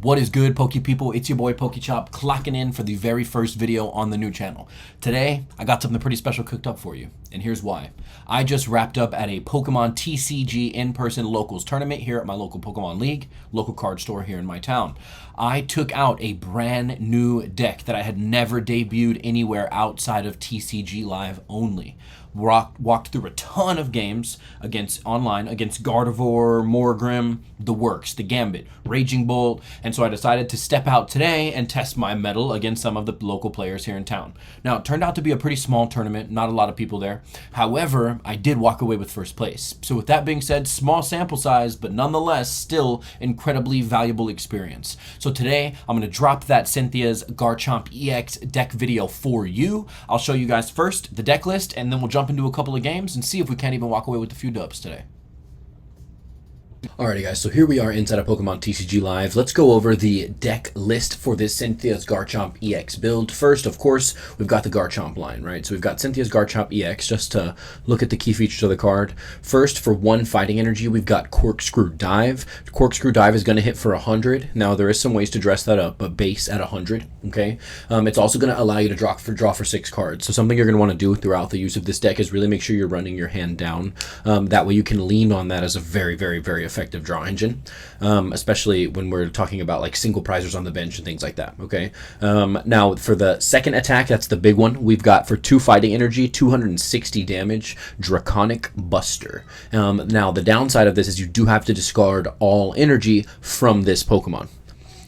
What is good, Poke people? It's your boy PokeChop clocking in for the very first video on the new channel. Today, I got something pretty special cooked up for you, and here's why. I just wrapped up at a Pokemon TCG in-person locals tournament here at my local Pokemon League, local card store here in my town. I took out a brand new deck that I had never debuted anywhere outside of TCG Live only. Walked through a ton of games against Gardevoir, Morgrim, the works, the Gambit, Raging Bolt, and so I decided to step out today and test my mettle against some of the local players here in town. Now, it turned out to be a pretty small tournament, not a lot of people there. However, I did walk away with first place. So with that being said, small sample size, but nonetheless still incredibly valuable experience. So today, I'm going to drop that Cynthia's Garchomp Ex deck video for you. I'll show you guys first the deck list, and then we'll jump into a couple of games and see if we can't even walk away with a few dubs today. Alrighty guys, so here we are inside of Pokemon TCG Live. Let's go over the deck list for this Cynthia's Garchomp EX build. First, of course, we've got the Garchomp line, right? So we've got Cynthia's Garchomp EX, just to look at the key features of the card. First, for 1 fighting energy, we've got Corkscrew Dive. Corkscrew Dive is going to hit for 100. Now, there is some ways to dress that up, but base at 100, okay? It's also going to allow you to draw for 6 cards. So something you're going to want to do throughout the use of this deck is really make sure you're running your hand down. That way you can lean on that as a very, very, very effective draw engine, especially when we're talking about like single prizers on the bench and things like that. Okay. Now for the second attack, that's the big one. We've got for 2 fighting energy, 260 damage, Draconic Buster. Now the downside of this is you do have to discard all energy from this Pokemon.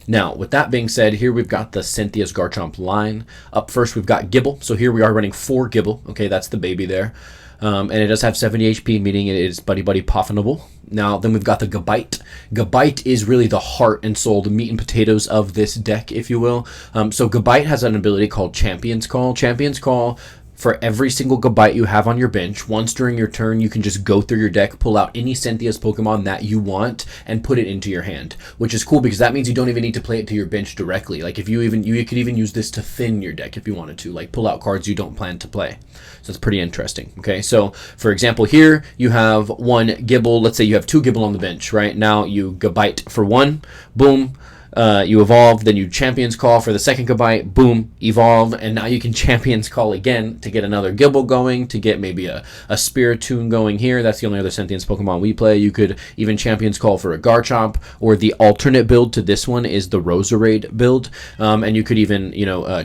Now, with that being said, here we've got the Cynthia's Garchomp line. Up first, we've got Gibble. So here we are running 4 Gibble. Okay, that's the baby there. And it does have 70 HP, meaning it is buddy poffinable. Now, then we've got the Gabite. Gabite is really the heart and soul, the meat and potatoes of this deck, if you will. So Gabite has an ability called Champion's Call. Champion's Call, for every single Gabite you have on your bench, once during your turn, you can just go through your deck, pull out any Cynthia's Pokemon that you want, and put it into your hand, which is cool because that means you don't even need to play it to your bench directly. Like if you could even use this to thin your deck if you wanted to, like pull out cards you don't plan to play. So it's pretty interesting. Okay, so for example, here you have 1 Gibble. Let's say you have 2 Gibble on the bench, right? Now you Gabite for 1, boom. You evolve, then you Champion's Call for the second Gabite, boom, evolve, and now you can Champion's Call again to get another Gibble going, to get maybe a Spiritomb going here. That's the only other Sentience Pokemon we play. You could even Champion's Call for a Garchomp, or the alternate build to this one is the Roserade build, and you could even,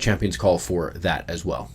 Champion's Call for that as well.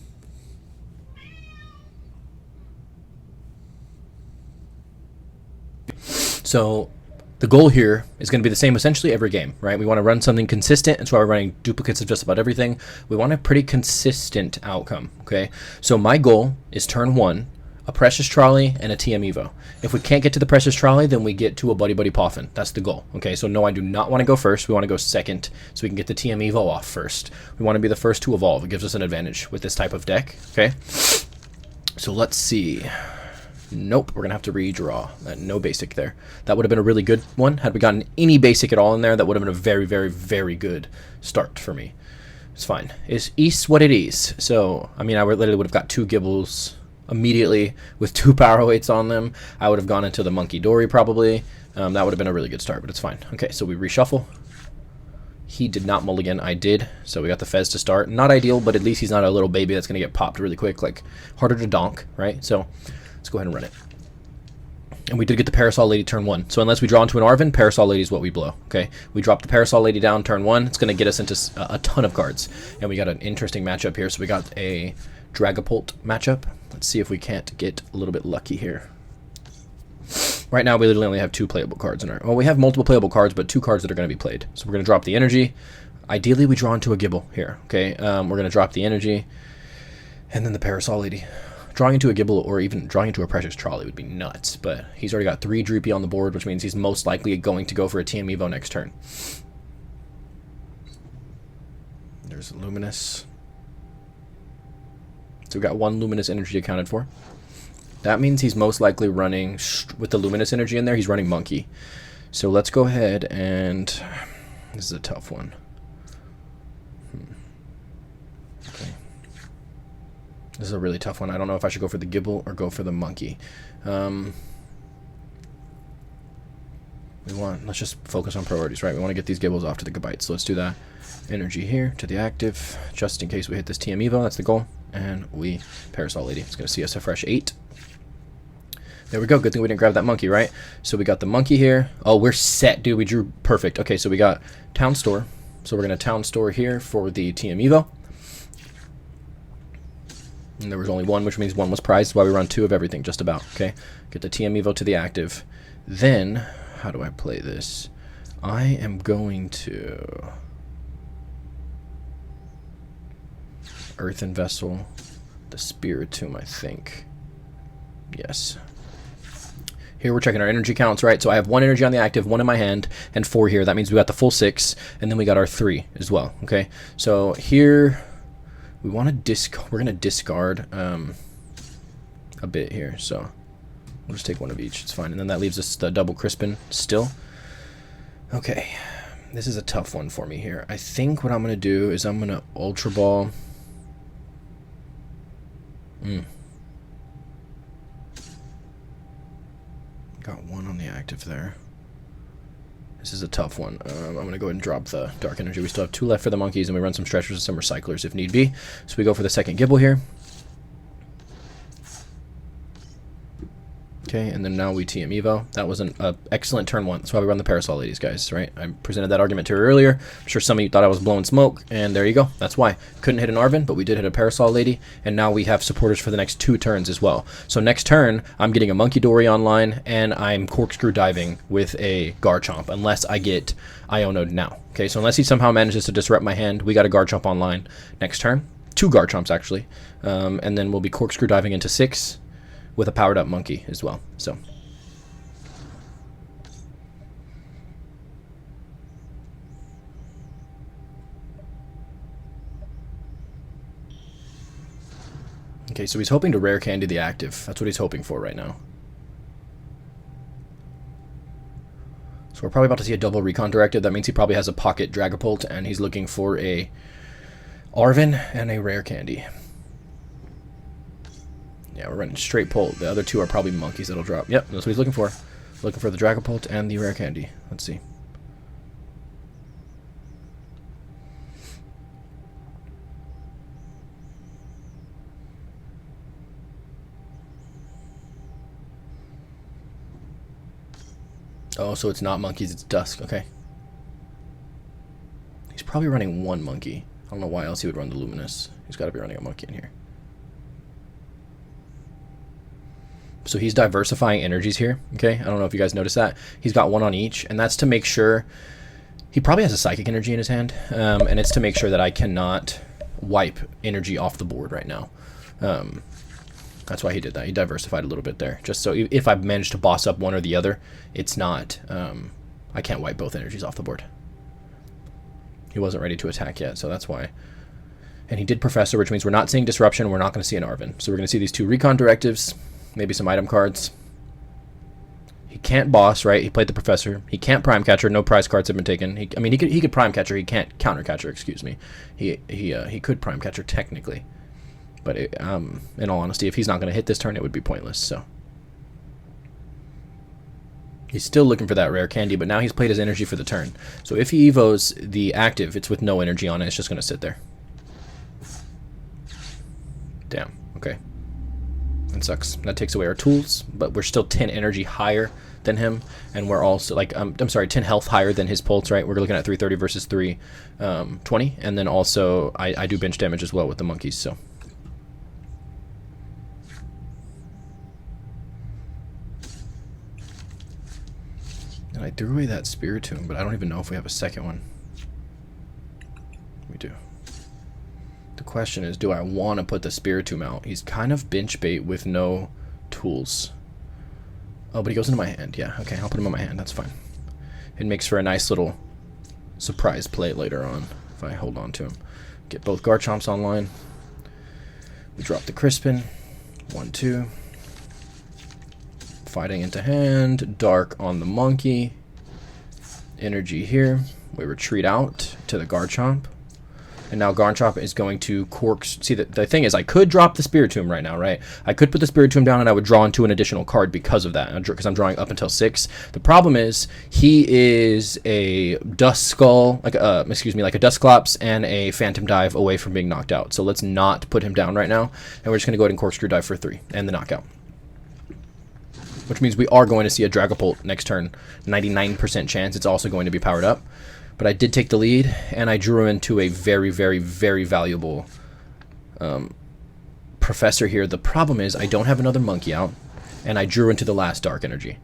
So the goal here is going to be the same essentially every game, right? We want to run something consistent, and so we're running duplicates of just about everything. We want a pretty consistent outcome, okay? So my goal is turn 1, a Precious Trolley, and a TM Evo. If we can't get to the Precious Trolley, then we get to a Buddy Poffin. That's the goal, okay? So no, I do not want to go first. We want to go second so we can get the TM Evo off first. We want to be the first to evolve. It gives us an advantage with this type of deck, okay? So let's see. Nope, we're going to have to redraw. No basic there. That would have been a really good one. Had we gotten any basic at all in there, that would have been a very, very, very good start for me. It's fine. It's East what it is. So, I mean, I literally would have got 2 Gibbles immediately with 2 Power 8s on them. I would have gone into the Monkey Dory probably. That would have been a really good start, but it's fine. Okay, so we reshuffle. He did not mulligan. I did. So we got the Fez to start. Not ideal, but at least he's not a little baby that's going to get popped really quick. Like, harder to donk, right? So let's go ahead and run it. And we did get the Parasol Lady turn 1. So unless we draw into an Arven, Parasol Lady is what we blow. Okay, we drop the Parasol Lady down turn 1. It's going to get us into a ton of cards. And we got an interesting matchup here. So we got a Dragapult matchup. Let's see if we can't get a little bit lucky here. Right now, we literally only have 2 playable cards in our... Well, we have multiple playable cards, but 2 cards that are going to be played. So we're going to drop the energy. Ideally, we draw into a Gibble here. Okay, we're going to drop the energy. And then the Parasol Lady. Drawing into a Gibble or even drawing into a Precious Trolley would be nuts, but he's already got 3 Droopy on the board, which means he's most likely going to go for a TM Evo next turn. There's Luminous. So we've got 1 Luminous energy accounted for. That means he's most likely running, with the Luminous energy in there, he's running Monkey. So let's go ahead and... This is a tough one. Okay. This is a really tough one. I don't know if I should go for the Gibble or go for the Monkey. let's just focus on priorities, right? We want to get these Gibbles off to the Gabites, so let's do that. Energy here to the active, just in case we hit this TM Evo, that's the goal. And we Parasol Lady. It's going to see us a fresh 8. There we go. Good thing we didn't grab that monkey, right? So we got the monkey here. Oh, we're set, dude. We drew perfect. Okay, so we got Town Store. So we're going to Town Store here for the TM Evo. And there was only one, which means one was prized. That's why we run 2 of everything, just about. Okay, get the TM Evo to the active. Then, how do I play this? I am going to Earthen Vessel, the Spiritomb, I think. Yes. Here we're checking our energy counts, right? So I have 1 energy on the active, 1 in my hand, and 4 here. That means we got the full 6, and then we got our 3 as well. Okay, so here we want to discard. We're gonna discard a bit here, so we'll just take 1 of each. It's fine, and then that leaves us the double Crispin still. Okay, this is a tough one for me here. I think what I'm gonna do is I'm gonna Ultra Ball. Got 1 on the active there. This is a tough one. I'm going to go ahead and drop the Dark Energy. We still have 2 left for the monkeys, and we run some stretchers and some recyclers if need be. So we go for the second Gibble here. Okay, and then now we TM Evo. That was an excellent turn 1. That's why we run the Parasol Ladies, guys, right? I presented that argument to you earlier. I'm sure some of you thought I was blowing smoke, and there you go. That's why. Couldn't hit an Arven, but we did hit a Parasol Lady, and now we have supporters for the next 2 turns as well. So next turn, I'm getting a Monkey Dory online, and I'm Corkscrew Diving with a Garchomp, unless I get Iono'd now. Okay, so unless he somehow manages to disrupt my hand, we got a Garchomp online next turn. 2 Garchomps, actually. And then we'll be Corkscrew Diving into 6. With a powered up monkey as well. So okay, so he's hoping to rare candy the active. That's what he's hoping for right now. So we're probably about to see a double recon directive. That means he probably has a pocket Dragapult, and he's looking for a Arven and a rare candy. Yeah, we're running straight Pult. The other 2 are probably monkeys that'll drop. Yep, that's what he's looking for. Looking for the Dragapult and the rare candy. Let's see. Oh, so it's not monkeys, it's Dusk. Okay. He's probably running 1 monkey. I don't know why else he would run the Luminous. He's got to be running a monkey in here. So he's diversifying energies here, okay? I don't know if you guys noticed that. He's got 1 on each, and that's to make sure... He probably has a Psychic Energy in his hand, and it's to make sure that I cannot wipe energy off the board right now. That's why he did that. He diversified a little bit there. Just so if I manage to boss up one or the other, it's not... I can't wipe both energies off the board. He wasn't ready to attack yet, so that's why. And he did Professor, which means we're not seeing Disruption, we're not going to see an Arven. So we're going to see these 2 Recon Directives... Maybe some item cards. He can't boss, right? He played the Professor. He can't Prime Catcher. No prize cards have been taken. He could Prime Catcher. He can't Counter Catcher. Excuse me. He could Prime Catcher technically, but in all honesty, if he's not going to hit this turn, it would be pointless. So he's still looking for that rare candy, but now he's played his energy for the turn. So if he evos the active, it's with no energy on it. It's just going to sit there. Damn. Okay. That sucks. That takes away our tools, but we're still 10 energy higher than him, and we're also like I'm sorry, 10 health higher than his Pulse, right? We're looking at 330 versus 320, and then also I do bench damage as well with the monkeys, so. And I threw away that Spiritomb, but I don't even know if we have a second one. We do. The question is, do I want to put the Spiritomb out? He's kind of bench bait with no tools. Oh, but he goes into my hand. Yeah, okay, I'll put him in my hand. That's fine. It makes for a nice little surprise play later on if I hold on to him. Get both Garchomps online. We drop the Crispin. 1, 2. Fighting into hand. Dark on the monkey. Energy here. We retreat out to the Garchomp. And now Garchomp is going to see, the thing is, I could drop the Spiritomb right now, right? I could put the Spiritomb down and I would draw into an additional card because of that, because I'm drawing up until 6. The problem is he is a Duskull, like a Dusclops and a Phantom Dive away from being knocked out. So let's not put him down right now, and we're just going to go ahead and Corkscrew Dive for 3 and the knockout. Which means we are going to see a Dragapult next turn. 99% chance it's also going to be powered up. But I did take the lead, and I drew into a very, very, very valuable Professor here. The problem is I don't have another monkey out, and I drew into the last Dark Energy.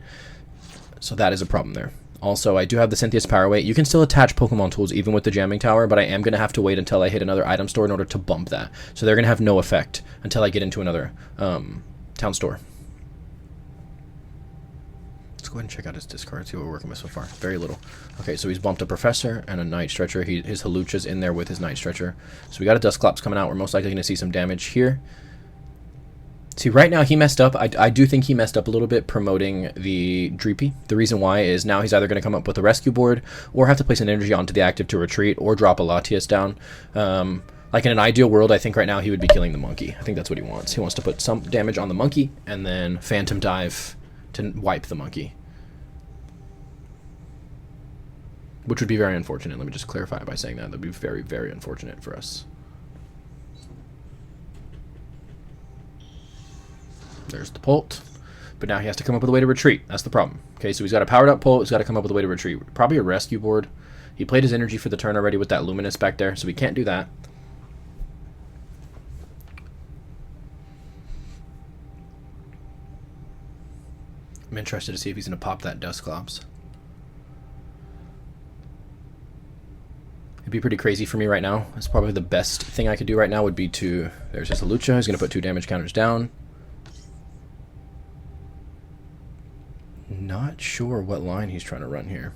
So that is a problem there. Also, I do have the Cynthia's Power Weight. You can still attach Pokemon tools even with the Jamming Tower, but I am going to have to wait until I hit another item store in order to bump that. So they're going to have no effect until I get into another town store. Let's go ahead and check out his discard, see what we're working with so far. Very little. Okay, so he's bumped a Professor and a Night Stretcher. His Halucha's in there with his Night Stretcher. So we got a Dusclops coming out. We're most likely going to see some damage here. See, right now he messed up. I do think he messed up a little bit promoting the Dreepy. The reason why is now he's either going to come up with a rescue board or have to place an energy onto the active to retreat or drop a Latias down. Like in an ideal world, I think right now he would be killing the monkey. I think that's what he wants. He wants to put some damage on the monkey and then Phantom Dive to wipe the monkey. Which would be very unfortunate. Let me just clarify by saying that. That would be very, very unfortunate for us. There's the Pult. But now he has to come up with a way to retreat. That's the problem. Okay, so he's got a powered up Pult. He's got to come up with a way to retreat. Probably a rescue board. He played his energy for the turn already with that Luminous back there, so we can't do that. I'm interested to see if he's going to pop that Dusclops. It'd be pretty crazy for me right now. That's probably the best thing I could do right now would be to... There's his Halucha. He's going to put 2 damage counters down. Not sure what line he's trying to run here.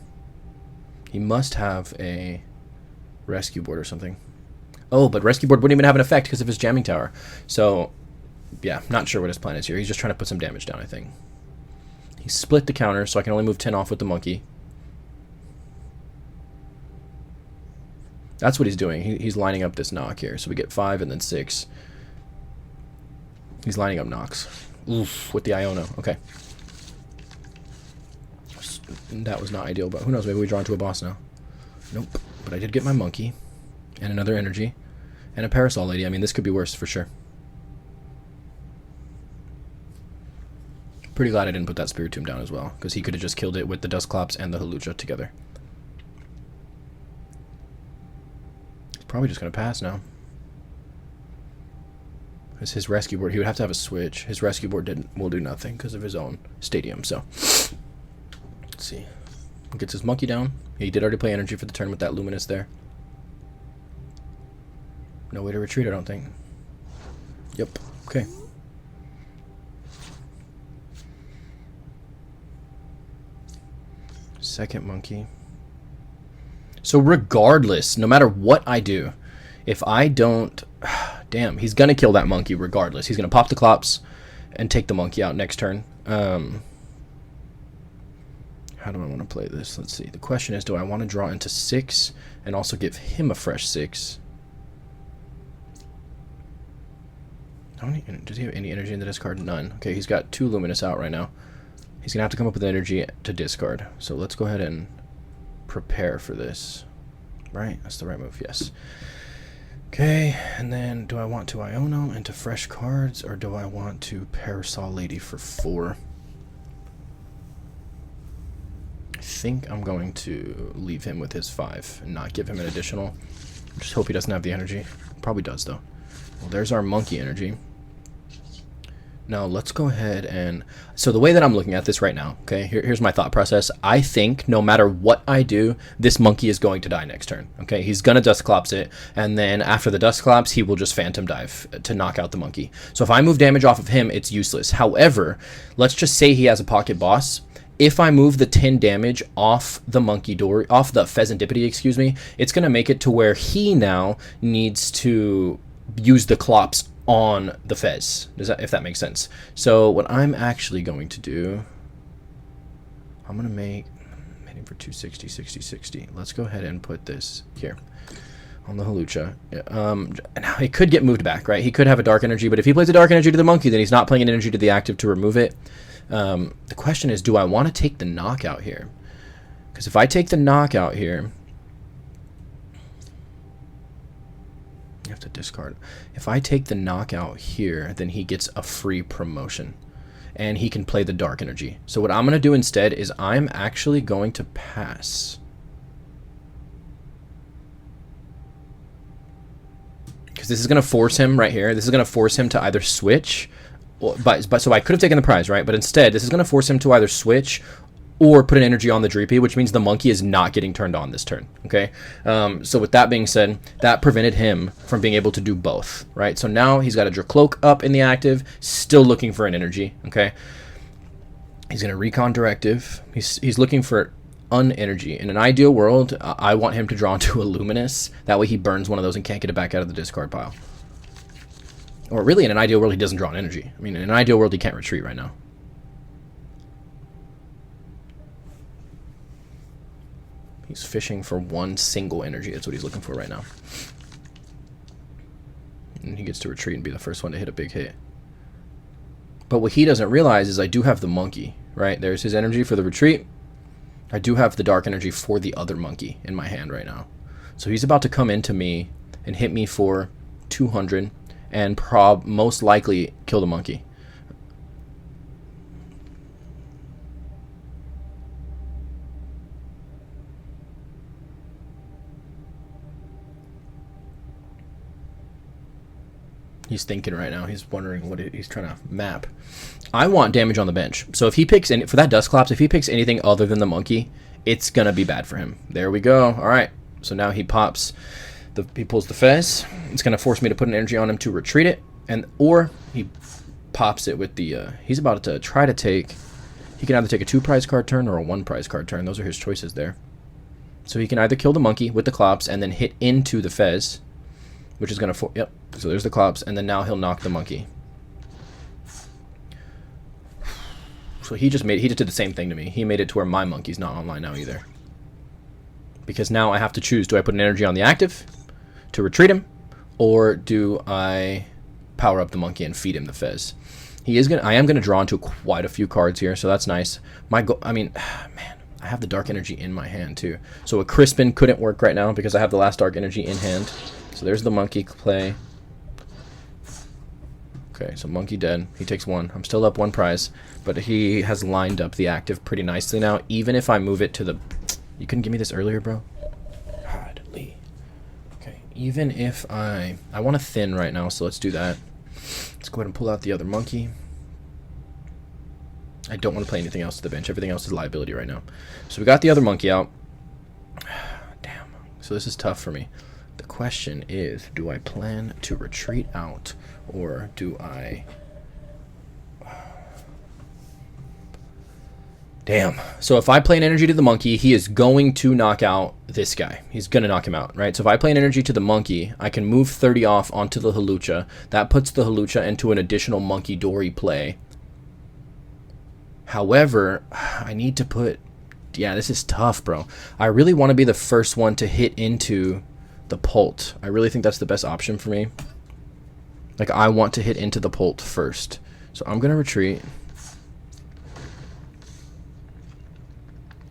He must have a rescue board or something. Oh, but rescue board wouldn't even have an effect because of his Jamming Tower. So, yeah, not sure what his plan is here. He's just trying to put some damage down, I think. He split the counter, so I can only move 10 off with the monkey. That's what he's doing. He's lining up this knock here. So we get 5 and then 6. He's lining up knocks. Oof, with the Iona. Okay. That was not ideal, but who knows? Maybe we draw into a boss now. Nope. But I did get my monkey. And another energy. And a Parasol Lady. I mean, this could be worse for sure. Pretty glad I didn't put that Spiritomb down as well, because he could have just killed it with the Dusclops and the Halucha together. Probably just going to pass now. Because his rescue board, he would have to have a switch. His rescue board will do nothing because of his own stadium. So, let's see. He gets his monkey down. He did already play energy for the turn with that Luminous there. No way to retreat, I don't think. Yep. Okay. Second monkey. So regardless, no matter what I do, if I don't... Damn, he's going to kill that monkey regardless. He's going to pop the Clops and take the monkey out next turn. How do I want to play this? Let's see. The question is, do I want to draw into 6 and also give him a fresh 6? Does he have any energy in the discard? None. Okay, he's got 2 Luminous out right now. He's going to have to come up with energy to discard. So let's go ahead and prepare for this. Right? That's the right move, yes. Okay, and then do I want to Iono into fresh cards, or do I want to Parasol Lady for 4? I think I'm going to leave him with his 5 and not give him an additional. Just hope he doesn't have the energy. Probably does, though. Well, there's our monkey energy. Now, let's go ahead and... So the way that I'm looking at this right now, okay, here's my thought process. I think no matter what I do, this monkey is going to die next turn, okay? He's going to Dusclops it, and then after the Dusclops, he will just Phantom Dive to knock out the monkey. So if I move damage off of him, it's useless. However, let's just say he has a pocket boss. If I move the 10 damage off the monkey door, off the Pheasantipity, excuse me, it's going to make it to where he now needs to use the Clops on the Fez, if that makes sense. So what I'm actually going to do, I'm hitting for 260, 60, 60. Let's go ahead and put this here. on the Hawlucha. Now he could get moved back, right? He could have a Dark Energy, but if he plays a Dark Energy to the Monkey, then he's not playing an Energy to the active to remove it. The question is, do I want to take the knockout here? Because if I take the knockout here, you have to discard. If I take the knockout here, then he gets a free promotion. And he can play the Dark Energy. So what I'm going to do instead is I'm actually going to pass. Because this is going to force him right here. This is going to force him to either switch. But so I could have taken the prize, right? But instead, this is going to force him to either switch or put an energy on the Dreepy, which means the Monkey is not getting turned on this turn, okay? So with that being said, that prevented him from being able to do both, right? So now he's got a Dracloak up in the active, still looking for an energy, okay? He's going to Recon Directive. He's looking for unenergy. In an ideal world, I want him to draw into a Luminous. That way he burns one of those and can't get it back out of the discard pile. Or really, in an ideal world, he doesn't draw an energy. I mean, in an ideal world, he can't retreat right now. He's fishing for one single energy. That's what he's looking for right now. And he gets to retreat and be the first one to hit a big hit. But what he doesn't realize is I do have the Monkey, right? There's his energy for the retreat. I do have the Dark Energy for the other Monkey in my hand right now. So he's about to come into me and hit me for 200 and most likely kill the Monkey. He's thinking right now. He's wondering what he's trying to map. I want damage on the bench. So if he picks any, for that Dusclops, if he picks anything other than the Monkey, it's going to be bad for him. There we go. All right. So now he pops, he pulls the Fez. It's going to force me to put an energy on him to retreat it. Or he pops it with the, he's about to try to take, he can either take a 2 prize card turn or a 1 prize card turn. Those are his choices there. So he can either kill the Monkey with the Clops and then hit into the Fez, which is going to, yep. So there's the Clops, and then now he'll knock the Monkey. So he just did the same thing to me. He made it to where my Monkey's not online now either. Because now I have to choose, do I put an energy on the active to retreat him, or do I power up the Monkey and feed him the Fez? I am gonna draw into quite a few cards here, so that's nice. I mean, man, I have the Dark Energy in my hand too. So a Crispin couldn't work right now because I have the last Dark Energy in hand. So there's the Monkey play. Okay, so Monkey dead. He takes 1. I'm still up 1 prize, but he has lined up the active pretty nicely now. Even if I move it to the... You couldn't give me this earlier, bro? Godly. Okay, even if I want to thin right now, so let's do that. Let's go ahead and pull out the other Monkey. I don't want to play anything else to the bench. Everything else is liability right now. So we got the other Monkey out. Damn. So this is tough for me. The question is, do I plan to retreat out, or do I... Damn. So if I play an energy to the Monkey, he is going to knock out this guy. He's going to knock him out, right? So if I play an energy to the Monkey, I can move 30 off onto the Hawlucha. That puts the Hawlucha into an additional Monkey Dory play. However, I need to put... Yeah, this is tough, bro. I really want to be the first one to hit into the Pult. I really think that's the best option for me. Like, I want to hit into the Pult first. So I'm going to retreat.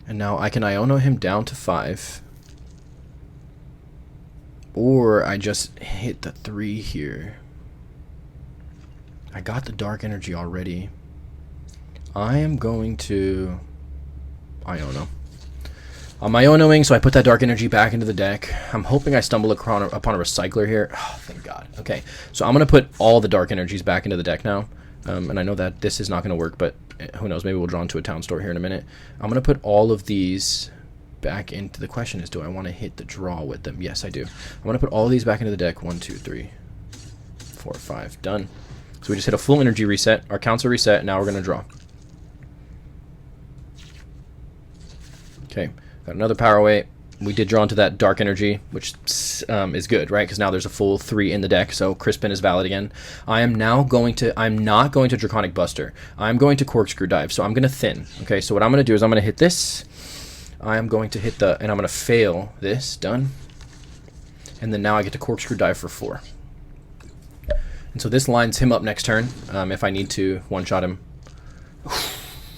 And now I can Iono him down to 5. Or I just hit the 3 here. I got the Dark Energy already. I am going to Iono. I'm Ionoing, so I put that Dark Energy back into the deck. I'm hoping I stumble upon a Recycler here. Oh, thank God. Okay, so I'm going to put all the Dark Energies back into the deck now. And I know that this is not going to work, but who knows? Maybe we'll draw into a Town Store here in a minute. I'm going to put all of these back into... The question is, do I want to hit the draw with them? Yes, I do. I'm going to put all of these back into the deck. 1, 2, 3, 4, 5. Done. So we just hit a full energy reset. Our counts are reset. Now we're going to draw. Okay. Got another power weight. We did draw into that Dark Energy, which is good, right? Because now there's a full 3 in the deck, so Crispin is valid again. I'm not going to Draconic Buster. I'm going to Corkscrew Dive, so I'm going to thin. Okay, so what I'm going to do is I'm going to hit this. I am going to hit and I'm going to fail this. Done. And then now I get to corkscrew dive for 4. And so this lines him up next turn if I need to one-shot him.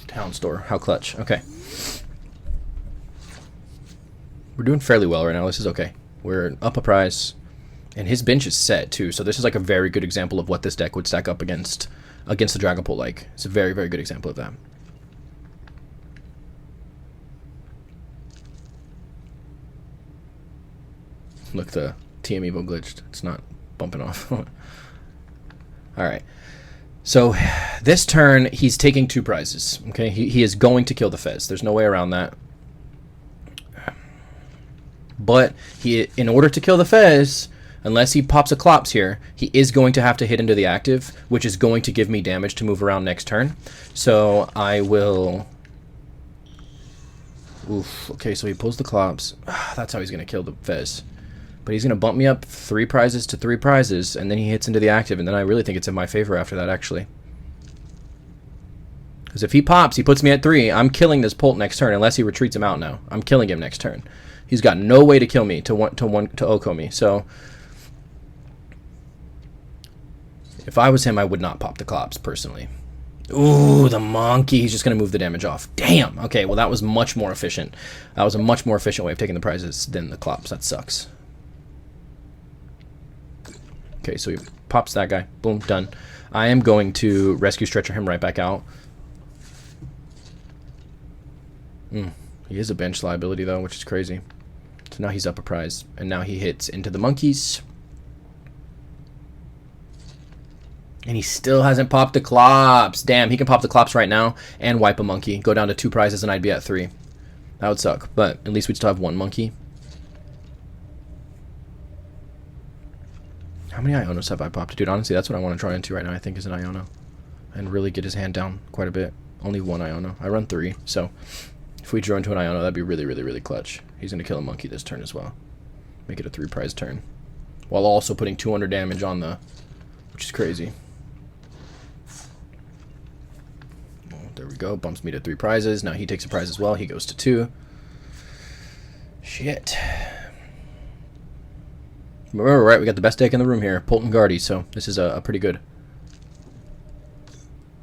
Town store. How clutch. Okay. We're doing fairly well right now. This is okay. We're up a prize. And his bench is set, too. So this is like a very good example of what this deck would stack up against the Dragapult like. It's a very, very good example of that. Look, the TM Evo glitched. It's not bumping off. Alright. So this turn, he's taking 2 prizes. Okay, he is going to kill the Fez. There's no way around that. But in order to kill the Fez, unless he pops a Clops here, he is going to have to hit into the active, which is going to give me damage to move around next turn. So I will... Oof. Okay, so he pulls the Clops. That's how he's going to kill the Fez. But he's going to bump me up 3 prizes to 3 prizes, and then he hits into the active, and then I really think it's in my favor after that, actually. Because if he pops, he puts me at 3, I'm killing this Pult next turn, unless he retreats him out now. I'm killing him next turn. He's got no way to kill me, to Oko me, so... If I was him, I would not pop the Clops, personally. Ooh, the monkey. He's just going to move the damage off. Damn! Okay, well, that was much more efficient. That was a much more efficient way of taking the prizes than the Clops. That sucks. Okay, so he pops that guy. Boom, done. I am going to rescue stretcher him right back out. He is a bench liability, though, which is crazy. So now he's up a prize. And now he hits into the monkeys. And he still hasn't popped the Clops. Damn, he can pop the Clops right now and wipe a monkey. Go down to 2 prizes and I'd be at 3. That would suck, but at least we'd still have 1 monkey. How many Ionos have I popped? Dude, honestly, that's what I want to try into right now, I think, is an Iono. And really get his hand down quite a bit. Only 1 Iono. I run 3, so if we draw into an Iono, that'd be really, really, really clutch. He's going to kill a monkey this turn as well. Make it a 3-prize turn. While also putting 200 damage on the... which is crazy. Well, there we go. Bumps me to 3 prizes. Now he takes a prize as well. He goes to 2. Shit. Remember, right, we got the best deck in the room here, Pult and Guardy, so this is a pretty good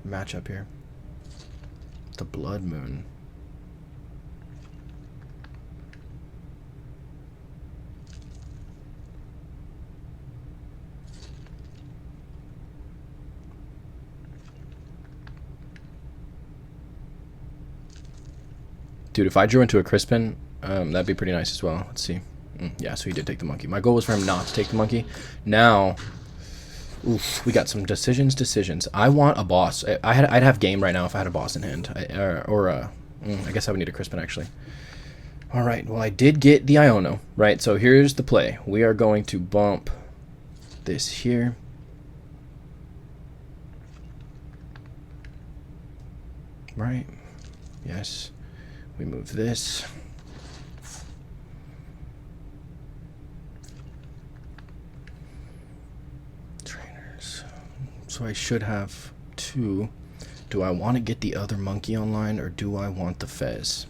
matchup here. The Blood Moon. Dude, if I drew into a Crispin, that'd be pretty nice as well. Let's see. Yeah, so he did take the monkey. My goal was for him not to take the monkey. Now, oof, we got some decisions. I want a boss. I'd have game right now if I had a boss in hand. I guess I would need a Crispin, actually. All right, well, I did get the Iono, right? So here's the play. We are going to bump this here. Right. Yes. We move this. So I should have 2. Do I want to get the other monkey online, or do I want the Fez?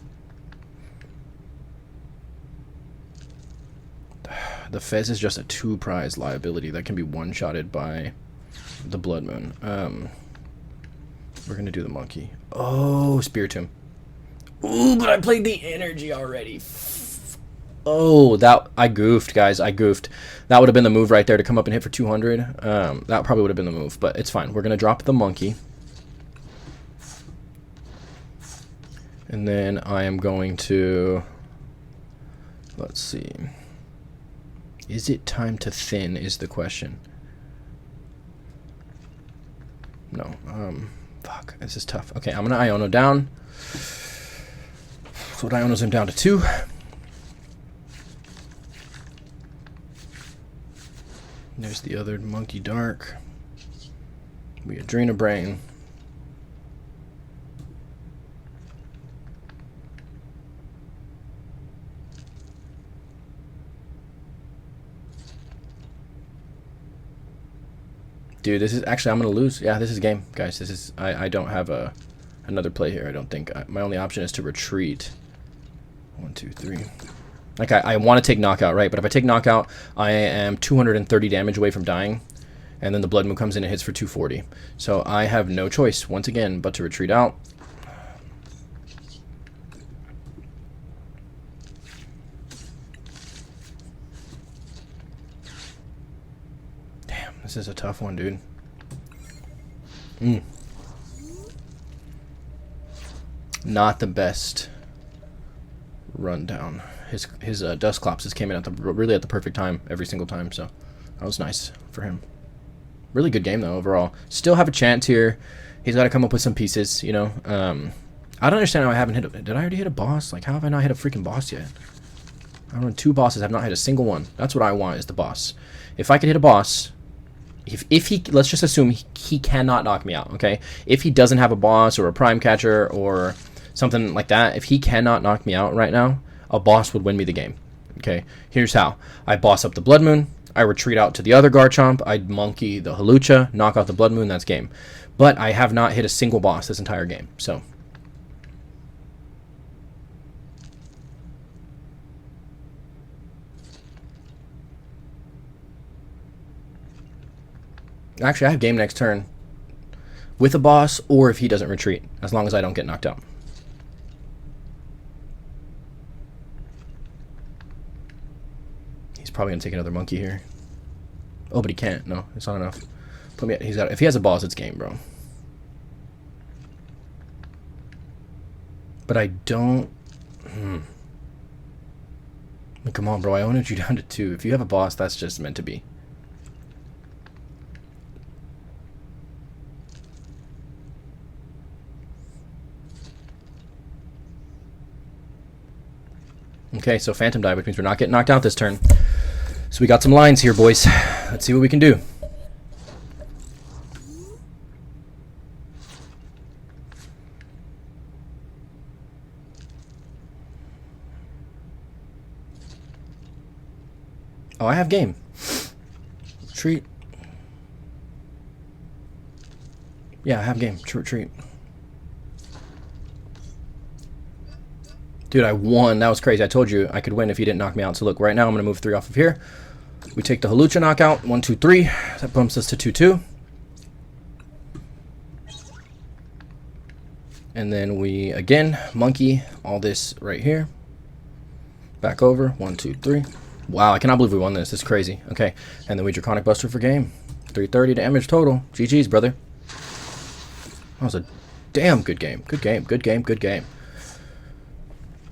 The Fez is just a 2-prize liability that can be one-shotted by the Blood Moon. We're going to do the monkey. Oh, Spiritomb. Ooh, but I played the energy already. Oh, I goofed, guys. I goofed. That would have been the move right there to come up and hit for 200. That probably would have been the move, but it's fine. We're going to drop the monkey. And then I am going to... Let's see. Is it time to thin is the question. No. Fuck. This is tough. Okay, I'm going to Iono down. So Iono's him down to 2. There's the other Monkey Dark. We Adrena Brain. Dude, this is actually, I'm gonna lose. Yeah, this is game, guys. This is I don't have another play here. I don't think my only option is to retreat. 1, 2, 3. Like, I want to take knockout, right? But if I take knockout, I am 230 damage away from dying. And then the Blood Moon comes in and hits for 240. So I have no choice, once again, but to retreat out. Damn, this is a tough one, dude. Not the best rundown. His Dusclops came in at really at the perfect time every single time, so that was nice for him. Really good game though overall. Still have a chance here. He's got to come up with some pieces, you know. I don't understand how I haven't hit a... Did I already hit a boss? Like, how have I not hit a freaking boss yet? I don't know, 2 bosses. I've not hit a single one. That's what I want, is the boss. If I could hit a boss... If he... Let's just assume he cannot knock me out, okay? If he doesn't have a boss or a prime catcher or something like that, if he cannot knock me out right now, a boss would win me the game, okay? Here's how. I boss up the Blood Moon. I retreat out to the other Garchomp. I monkey the Hawlucha, knock out the Blood Moon. That's game. But I have not hit a single boss this entire game, so... Actually, I have game next turn with a boss, or if he doesn't retreat, as long as I don't get knocked out. He's probably gonna take another monkey here. Oh, but he can't. No, it's not enough. Put me. He's got. If he has a boss, it's game, bro. But I don't. Come on, bro. I owned you down to 2. If you have a boss, that's just meant to be. Okay, so Phantom Die, which means we're not getting knocked out this turn. So we got some lines here, boys. Let's see what we can do. Oh, I have game. Retreat. Yeah, I have game. Retreat. Dude, I won. That was crazy. I told you I could win if he didn't knock me out. So look, right now I'm going to move 3 off of here. We take the Hawlucha knockout. 1, 2, 3. That bumps us to 2, 2. And then we, again, monkey all this right here. Back over. 1, 2, 3. Wow, I cannot believe we won this. This is crazy. Okay, and then we Draconic Buster for game. 330 damage total. GG's, brother. That was a damn good game. Good game. Good game. Good game.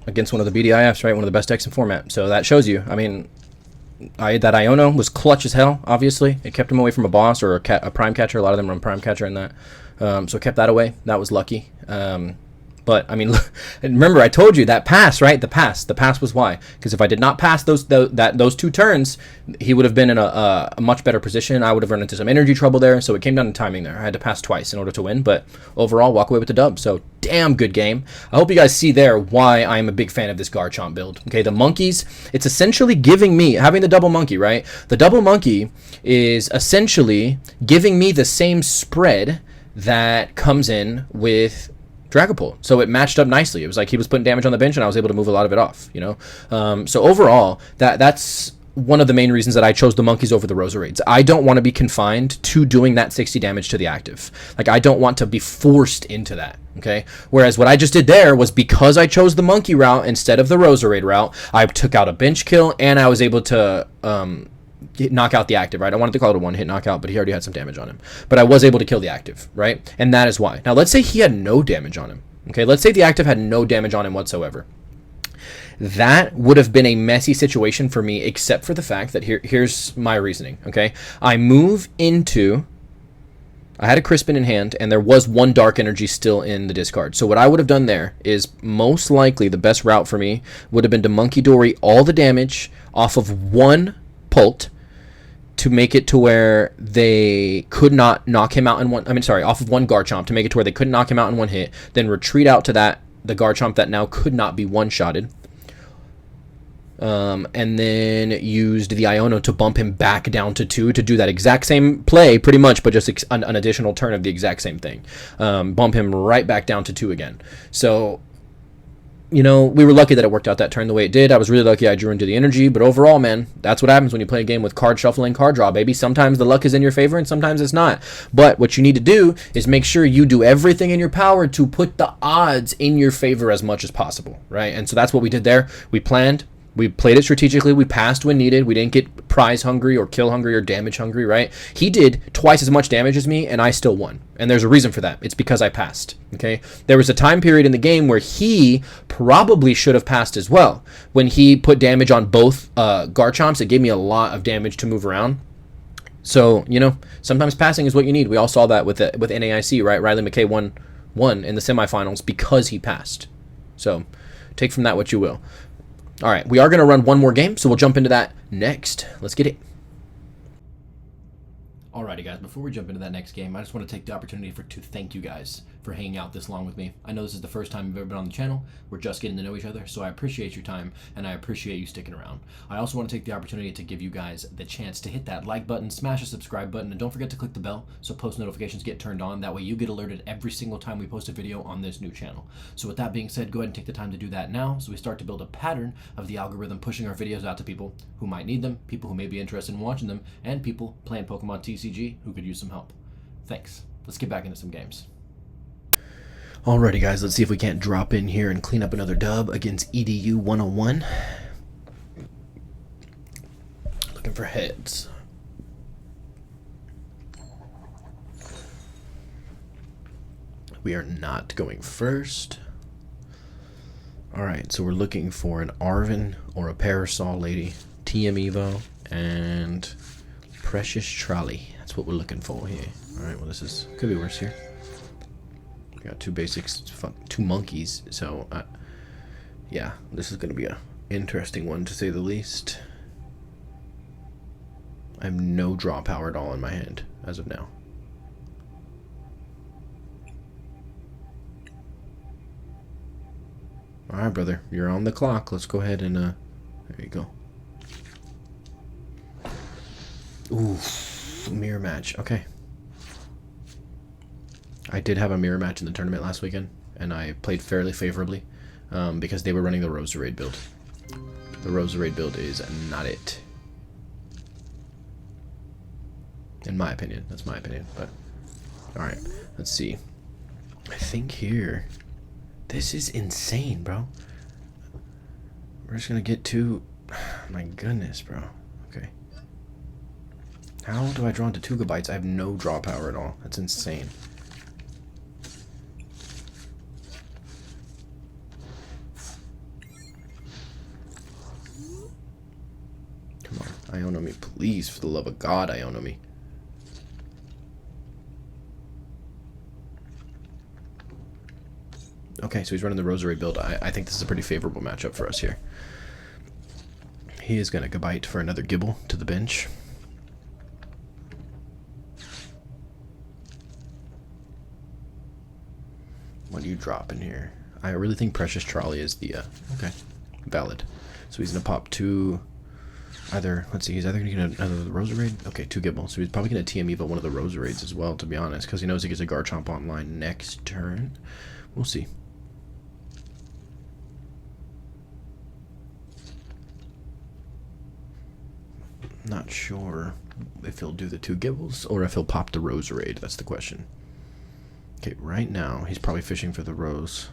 Against one of the BDIFs, right? One of the best decks in format. So that shows you. I mean, that Iono was clutch as hell, obviously. It kept him away from a boss or a prime catcher. A lot of them run prime catcher in that. So it kept that away. That was lucky. But, I mean, remember, I told you that pass, right? The pass was why. Because if I did not pass those 2 turns, he would have been in a much better position. I would have run into some energy trouble there. So it came down to timing there. I had to pass twice in order to win. But overall, walk away with the dub. So damn good game. I hope you guys see there why I'm a big fan of this Garchomp build. Okay, the monkeys, it's essentially giving me, having the double monkey, right? The double monkey is essentially giving me the same spread that comes in with Dragapult. So it matched up nicely. It was like he was putting damage on the bench and I was able to move a lot of it off, you know? So overall, that's one of the main reasons that I chose the monkeys over the Roserades. I don't want to be confined to doing that 60 damage to the active. Like, I don't want to be forced into that, okay? Whereas what I just did there was because I chose the monkey route instead of the Roserade route, I took out a bench kill and I was able to knock out the active, right? I wanted to call it a one-hit knockout, but he already had some damage on him. But I was able to kill the active, right? And that is why. Now, let's say he had no damage on him, okay? Let's say the active had no damage on him whatsoever. That would have been a messy situation for me, except for the fact that here's my reasoning, okay? I move into... I had a Crispin in hand, and there was 1 Dark Energy still in the discard. So what I would have done there is most likely the best route for me would have been to Monkey Dory all the damage off of 1 Pult to make it to where they could not knock him out in one... I mean, sorry, off of 1 Garchomp to make it to where they couldn't knock him out in 1 hit, then retreat out to the Garchomp that now could not be one-shotted. And then used the Iono to bump him back down to 2 to do that exact same play, pretty much, but just an additional turn of the exact same thing. Bump him right back down to 2 again. So you know, we were lucky that it worked out that turn the way it did. I was really lucky I drew into the energy, but overall, man, that's what happens when you play a game with card shuffling, card draw, baby. Sometimes the luck is in your favor and sometimes it's not. But what you need to do is make sure you do everything in your power to put the odds in your favor as much as possible, right? And so that's what we did there. We planned. We played it strategically. We passed when needed. We didn't get prize hungry or kill hungry or damage hungry, right? He did twice as much damage as me, and I still won. And there's a reason for that. It's because I passed, okay? There was a time period in the game where he probably should have passed as well. When he put damage on both Garchomps, it gave me a lot of damage to move around. So, you know, sometimes passing is what you need. We all saw that with NAIC, right? Riley McKay won in the semifinals because he passed. So, take from that what you will. All right, we are going to run one more game, so we'll jump into that next. Let's get it. Alrighty, guys, before we jump into that next game, I just want to take the opportunity to thank you guys for hanging out this long with me. I know this is the first time you've ever been on the channel. We're just getting to know each other, so I appreciate your time, and I appreciate you sticking around. I also want to take the opportunity to give you guys the chance to hit that like button, smash the subscribe button, and don't forget to click the bell so post notifications get turned on. That way you get alerted every single time we post a video on this new channel. So with that being said, go ahead and take the time to do that now so we start to build a pattern of the algorithm pushing our videos out to people who might need them, people who may be interested in watching them, and people playing Pokemon TCG who could use some help. Thanks. Let's get back into some games. Alrighty, guys, let's see if we can't drop in here and clean up another dub against EDU 101. Looking for heads. We are not going first. Alright, so we're looking for an Arven or a Parasol Lady, TM Evo, and Precious Trolley. That's what we're looking for here. Alright, well, this is could be worse here. We got two basics, two monkeys, so yeah, this is going to be a interesting one to say the least. I have no draw power at all in my hand as of now. Alright, brother, you're on the clock. Let's go ahead and there you go. Ooh, mirror match. Okay. I did have a mirror match in the tournament last weekend, and I played fairly favorably because they were running the Roserade build. The Roserade build is not it. In my opinion. That's my opinion. But alright, let's see. I think here... This is insane, bro. We're just gonna get to... My goodness, bro. Okay. How do I draw into 2 GB? I have no draw power at all. That's insane. Come on, Ionomi, please, for the love of God, Ionomi. Okay, so he's running the Roserade build. I think this is a pretty favorable matchup for us here. He is going to Gabite for another Gibble to the bench. What do you drop in here? I really think Precious Trolley is the... okay, valid. So he's going to pop 2... Either, let's see, he's either going to get another Roserade. Okay, 2 Gibble. So he's probably going to TM Evo one of the Roserades as well, to be honest, because he knows he gets a Garchomp online next turn. We'll see. Not sure if he'll do the 2 Gibbles or if he'll pop the Roserade. That's the question. Okay, right now he's probably fishing for the Rose.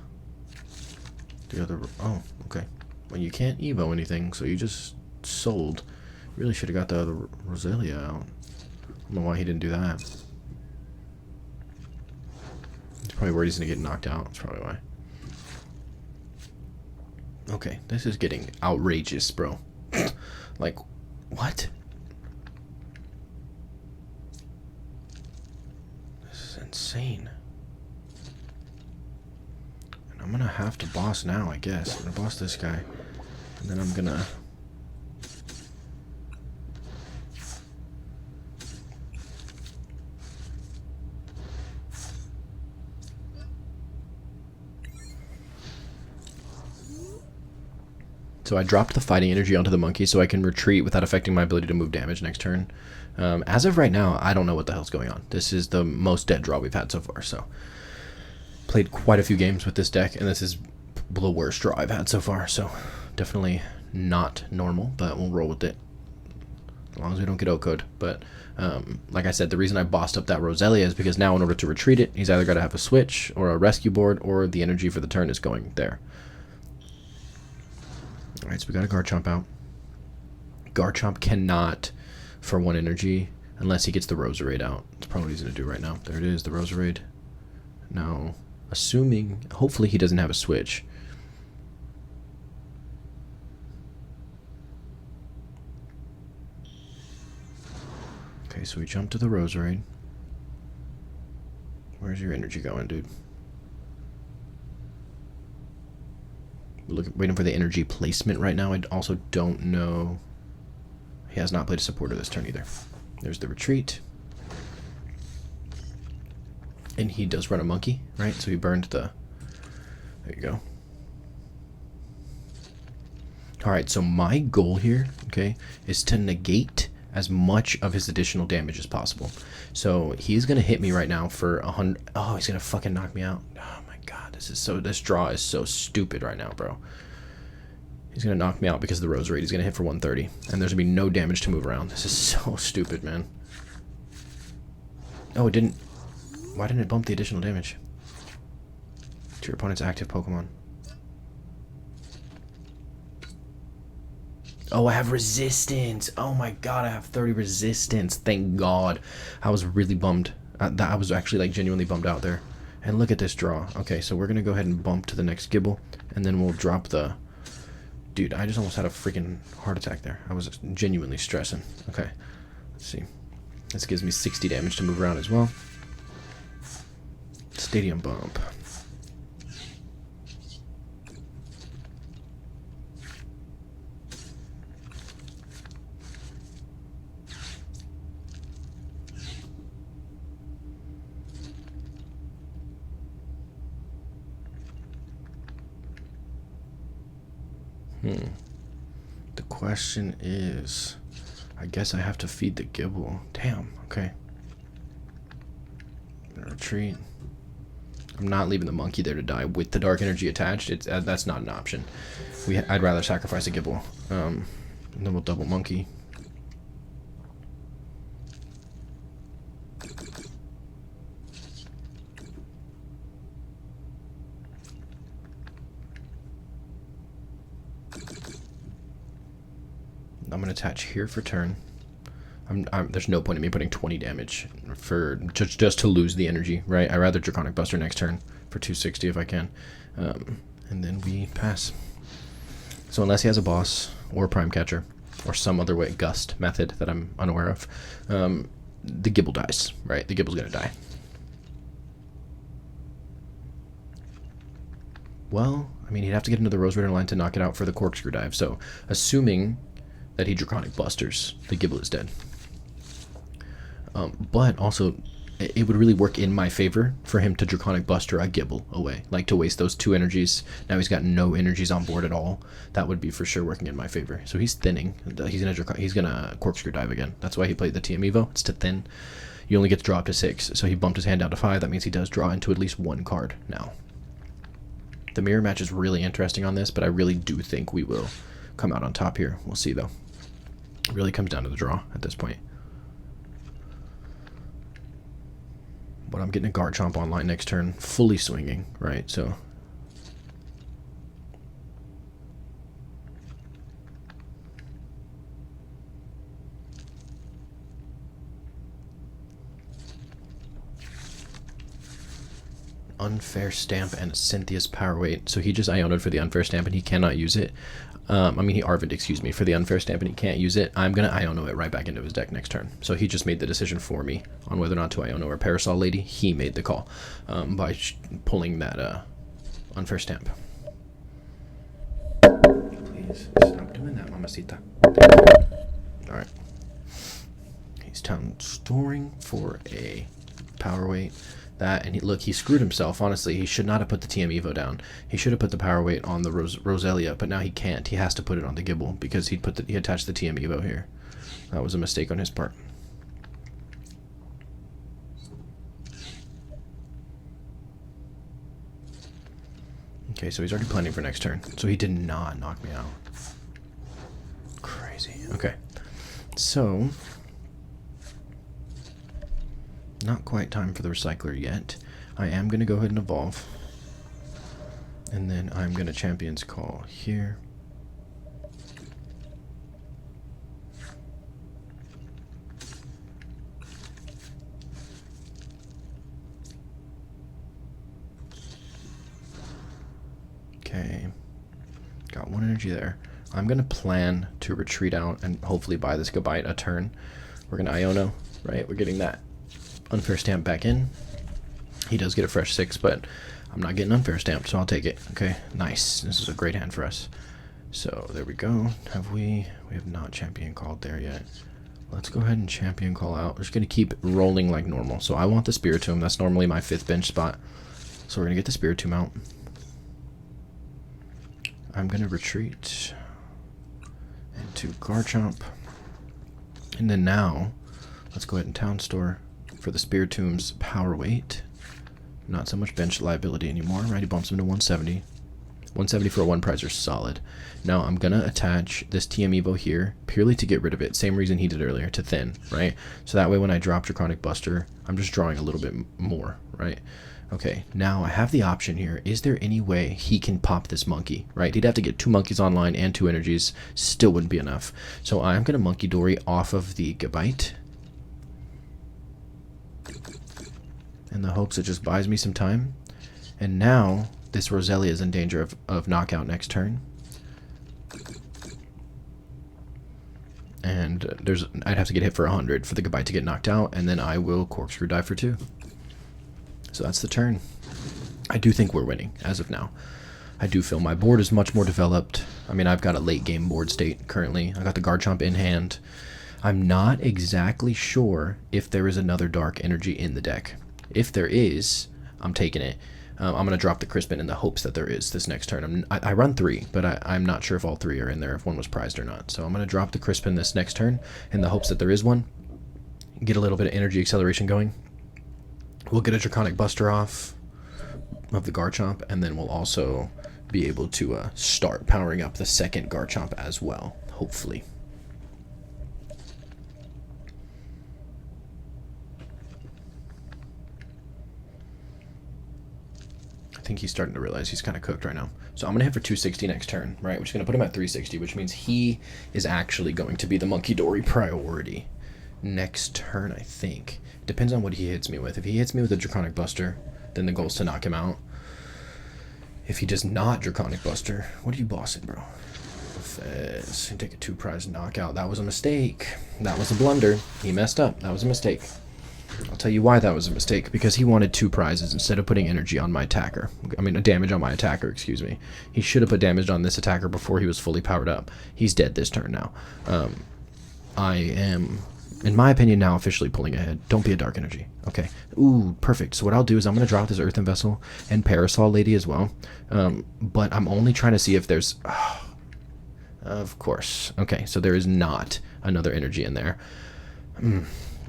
The other... oh, okay. Well, you can't Evo anything, so you just sold. Really should have got the other Roselia out. I don't know why he didn't do that. He's probably worried he's going to get knocked out. That's probably why. Okay, this is getting outrageous, bro. Like, what? This is insane. And I'm going to have to boss now, I guess. I'm going to boss this guy. And then I'm going to... So I dropped the fighting energy onto the monkey so I can retreat without affecting my ability to move damage next turn. As of right now, I don't know what the hell's going on. This is the most dead draw we've had so far. So played quite a few games with this deck, and this is the worst draw I've had so far, so definitely not normal, but we'll roll with it. As long as we don't get O-code. But like I said, the reason I bossed up that Roselia is because now in order to retreat it, he's either got to have a switch or a rescue board, or the energy for the turn is going there. Alright, so we got a Garchomp out. Garchomp cannot for 1 energy unless he gets the Roserade out. That's probably what he's going to do right now. There it is, the Roserade. Now, assuming, hopefully he doesn't have a switch. Okay, so we jump to the Roserade. Where's your energy going, dude? Waiting for the energy placement right now. I also don't know. He has not played a supporter this turn either. There's the retreat. And he does run a monkey, right? So he burned the... There you go. Alright, so my goal here, okay, is to negate as much of his additional damage as possible. So he's going to hit me right now for 100... Oh, he's going to fucking knock me out. Oh my god, this draw is so stupid right now, bro. He's going to knock me out because of the Roserade. He's going to hit for 130. And there's going to be no damage to move around. This is so stupid, man. Oh, it didn't... Why didn't it bump the additional damage? To your opponent's active Pokemon. Oh, I have resistance. Oh my god, I have 30 resistance. Thank god. I was really bummed. I was actually like genuinely bummed out there. And look at this draw. Okay, so we're going to go ahead and bump to the next Gibble. And then we'll drop the... Dude, I just almost had a freaking heart attack there. I was genuinely stressing. Okay, let's see. This gives me 60 damage to move around as well. Stadium Bump. The question is, I guess I have to feed the Gibble. Damn, okay. Retreat. I'm not leaving the monkey there to die with the dark energy attached. It's that's not an option. I'd rather sacrifice a Gibble. And then we'll double monkey. I'm going to attach here for turn. There's no point in me putting 20 damage for just to lose the energy, right? I'd rather Draconic Buster next turn for 260 if I can. And then we pass. So unless he has a boss or a Prime Catcher or some other way, Gust method that I'm unaware of, the Gibble dies, right? The Gibble's going to die. Well, I mean, he'd have to get into the Rose Rider line to knock it out for the Corkscrew Dive. So assuming that he Draconic Busters, the Gibble is dead. But also, it would really work in my favor for him to Draconic Buster a Gibble away. Like, to waste those 2 energies. Now he's got no energies on board at all. That would be for sure working in my favor. So he's thinning. He's gonna Corkscrew Dive again. That's why he played the TM Evo. It's to thin. You only get to draw up to 6. So he bumped his hand down to 5. That means he does draw into at least 1 card now. The mirror match is really interesting on this, but I really do think we will come out on top here. We'll see, though. It really comes down to the draw at this point. But I'm getting a Garchomp online next turn, fully swinging, right? So unfair stamp and Cynthia's power weight. So he just Ionoed for the unfair stamp and he cannot use it. I mean, he Arvid, excuse me, for the unfair stamp and he can't use it. I'm going to Iono it right back into his deck next turn. So he just made the decision for me on whether or not to Iono or Parasol Lady. He made the call by pulling that unfair stamp. Please stop doing that, Mamacita. Alright. He's town storing for a power weight. That, and look, he screwed himself, honestly. He should not have put the TM Evo down. He should have put the power weight on the Roselia, but now he can't. He has to put it on the Gibble because he attached the TM Evo here. That was a mistake on his part. Okay, so he's already planning for next turn. So he did not knock me out. Crazy. Okay. So, not quite time for the recycler yet. I am going to go ahead and evolve. And then I'm going to Champion's Call here. Okay. Got one energy there. I'm going to plan to retreat out and hopefully buy this Gabite a turn. We're going to Iono, right? We're getting that unfair stamp back in. He does get a fresh 6, but I'm not getting unfair stamped, so I'll take it. Okay, nice. This is a great hand for us. So there we go. Have we have not champion called there yet. Let's go ahead and champion call out. We're just going to keep rolling like normal. So I want the Spiritomb. That's normally my 5th bench spot. So we're going to get the Spiritomb out. I'm going to retreat into Garchomp. And then now, let's go ahead and Town Store for the Spiritomb's power weight. Not so much bench liability anymore, right? He bumps him to 170. 170 for a 1-prizer, solid. Now I'm going to attach this TM Evo here purely to get rid of it. Same reason he did earlier, to thin, right? So that way when I drop Draconic Buster, I'm just drawing a little bit more, right? Okay, now I have the option here. Is there any way he can pop this monkey, right? He'd have to get 2 monkeys online and 2 energies. Still wouldn't be enough. So I'm going to Monkey Dory off of the Gabite, in the hopes it just buys me some time. And now this Roselia is in danger of knockout next turn. And I'd have to get hit for 100 for the Gabite to get knocked out, and then I will Corkscrew die for 2. So that's the turn. I do think we're winning as of now. I do feel my board is much more developed. I mean, I've got a late game board state currently. I got the Garchomp in hand. I'm not exactly sure if there is another dark energy in the deck. If there is, I'm taking it. I'm going to drop the Crispin in the hopes that there is this next turn. I run 3, but I'm not sure if all 3 are in there, if one was prized or not. So I'm going to drop the Crispin this next turn in the hopes that there is one. Get a little bit of energy acceleration going. We'll get a Draconic Buster off of the Garchomp, and then we'll also be able to start powering up the second Garchomp as well, hopefully. I think he's starting to realize he's kind of cooked right now. So I'm going to hit for 260 next turn, right? Which is going to put him at 360, which means he is actually going to be the Monkey Dory priority next turn, I think. Depends on what he hits me with. If he hits me with a Draconic Buster, then the goal is to knock him out. If he does not Draconic Buster, what are you bossing, bro? Fez. Take a 2-prize knockout. That was a mistake. That was a blunder. He messed up. That was a mistake. I'll tell you why that was a mistake. Because he wanted 2 prizes instead of putting energy on my attacker. I mean, damage on my attacker, excuse me. He should have put damage on this attacker before he was fully powered up. He's dead this turn now. I am, in my opinion, now officially pulling ahead. Don't be a dark energy. Okay. Ooh, perfect. So what I'll do is I'm going to drop this Earthen Vessel and Parasol Lady as well. But I'm only trying to see if there's... of course. Okay, so there is not another energy in there.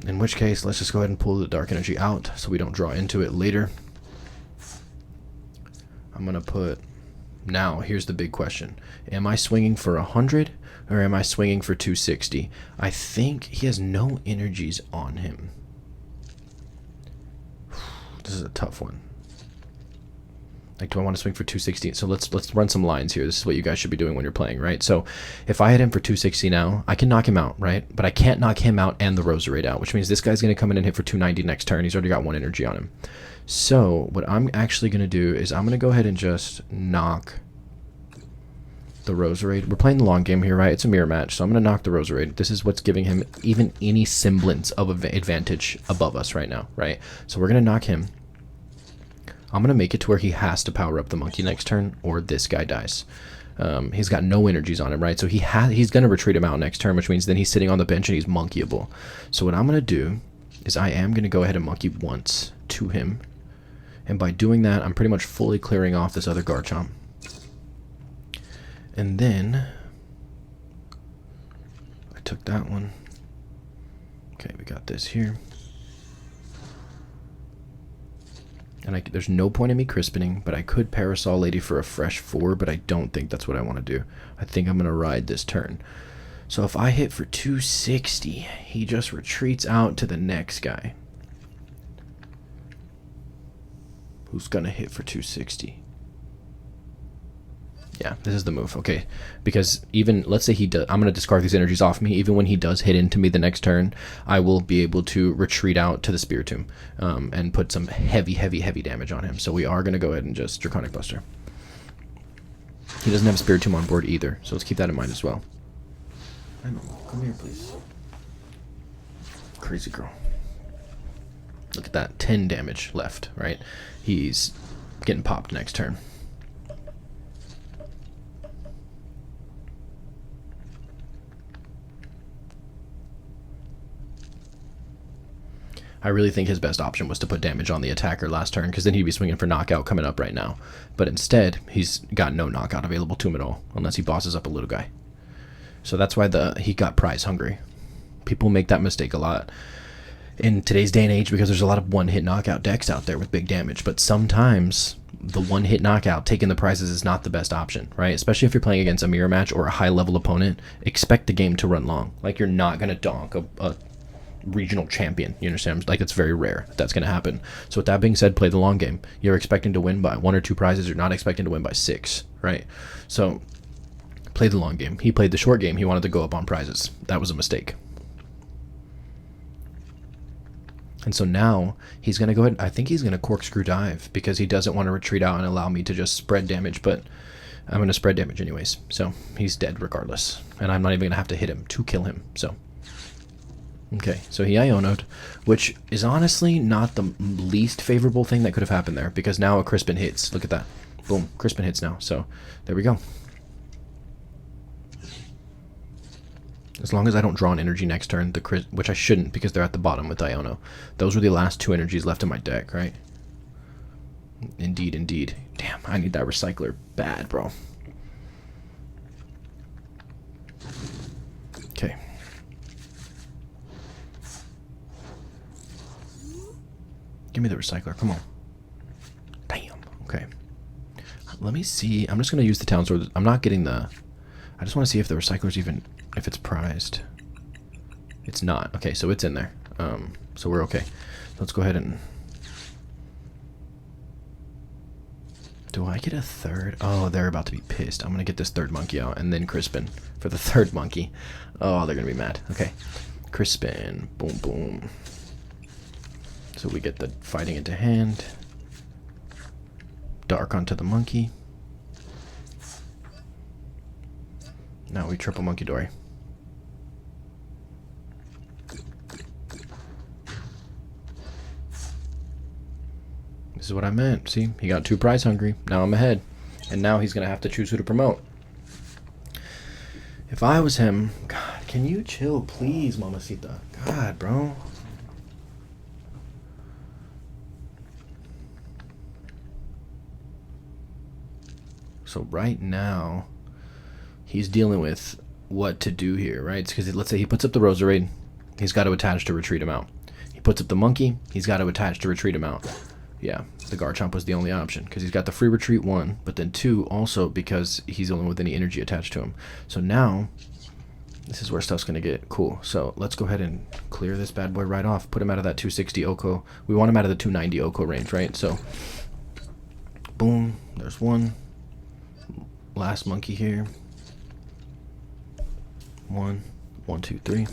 In which case, let's just go ahead and pull the dark energy out so we don't draw into it later. I'm going to put... Now, here's the big question. Am I swinging for 100 or am I swinging for 260? I think he has no energies on him. This is a tough one. Like, do I want to swing for 260? So let's run some lines here. This is what you guys should be doing when you're playing, right? So if I hit him for 260 now, I can knock him out, right? But I can't knock him out and the Roserade out, which means this guy's going to come in and hit for 290 next turn. He's already got 1 energy on him. So what I'm actually going to do is I'm going to go ahead and just knock the Roserade. We're playing the long game here, right? It's a mirror match, so I'm going to knock the Roserade. This is what's giving him even any semblance of advantage above us right now, right? So we're going to knock him. I'm going to make it to where he has to power up the monkey next turn, or this guy dies. He's got no energies on him, right? So he's going to retreat him out next turn, which means then he's sitting on the bench and he's monkeyable. So what I'm going to do is I am going to go ahead and monkey once to him. And by doing that, I'm pretty much fully clearing off this other Garchomp. And then I took that one. Okay, we got this here. And there's no point in me crispening, but I could Parasol Lady for a fresh 4, but I don't think that's what I want to do. I think I'm going to ride this turn. So if I hit for 260, he just retreats out to the next guy, who's going to hit for 260. Yeah, this is the move, okay? Because even, let's say he does, I'm going to discard these energies off me. Even when he does hit into me the next turn, I will be able to retreat out to the Spiritomb and put some heavy damage on him. So we are going to go ahead and just Draconic Buster. He doesn't have a Spiritomb on board either, so let's keep that in mind as well. I know, come here, please. Crazy girl. Look at that, 10 damage left, right? He's getting popped next turn. I really think his best option was to put damage on the attacker last turn, because then he'd be swinging for knockout coming up right now. But instead, he's got no knockout available to him at all, unless he bosses up a little guy. So that's why he got prize hungry. People make that mistake a lot in today's day and age, because there's a lot of one-hit knockout decks out there with big damage. But sometimes the one-hit knockout, taking the prizes, is not the best option, right? Especially if you're playing against a mirror match or a high-level opponent. Expect the game to run long. Like, you're not going to donk a regional champion, you understand? Like, it's very rare that's going to happen. So with that being said, play the long game. You're expecting to win by 1 or 2 prizes. You're not expecting to win by 6, right? So play the long game. He played the short game. He wanted to go up on prizes. That was a mistake. And so now he's going to go ahead, I think he's going to corkscrew dive, because he doesn't want to retreat out and allow me to just spread damage, but I'm going to spread damage anyways. So he's dead regardless, and I'm not even going to have to hit him to kill him. So okay, so he Iono'd, which is honestly not the least favorable thing that could have happened there, because now a Crispin hits. Look at that. Boom, Crispin hits now. So there we go. As long as I don't draw an energy next turn, which I shouldn't, because they're at the bottom with Iono. Those were the last 2 energies left in my deck, right? Indeed, indeed. Damn, I need that recycler bad, bro. Okay. Give me the recycler, come on. Damn, okay. Let me see. I'm just going to use the town sword. I'm not getting the... I just want to see if the recycler's even... if it's prized. It's not. Okay, so it's in there. So we're okay. Let's go ahead and... do I get a third? Oh, they're about to be pissed. I'm going to get this third monkey out, and then Crispin for the third monkey. Oh, they're going to be mad. Okay. Crispin. Boom, boom. So we get the fighting into hand. Dark onto the monkey. Now we triple monkey dory. This is what I meant. See, he got 2 prize hungry. Now I'm ahead. And now he's going to have to choose who to promote. If I was him... God, can you chill, please, Mamacita? God, bro. So right now, he's dealing with what to do here, right? Because let's say he puts up the Roserade, he's got to attach to retreat him out. He puts up the monkey, he's got to attach to retreat him out. Yeah, the Garchomp was the only option, because he's got the free retreat 1, but then 2 also because he's the only one with any energy attached to him. So now, this is where stuff's going to get cool. So let's go ahead and clear this bad boy right off. Put him out of that 260 Oko. We want him out of the 290 Oko range, right? So, boom, there's 1. Last monkey here. 1, 1, 2, 3.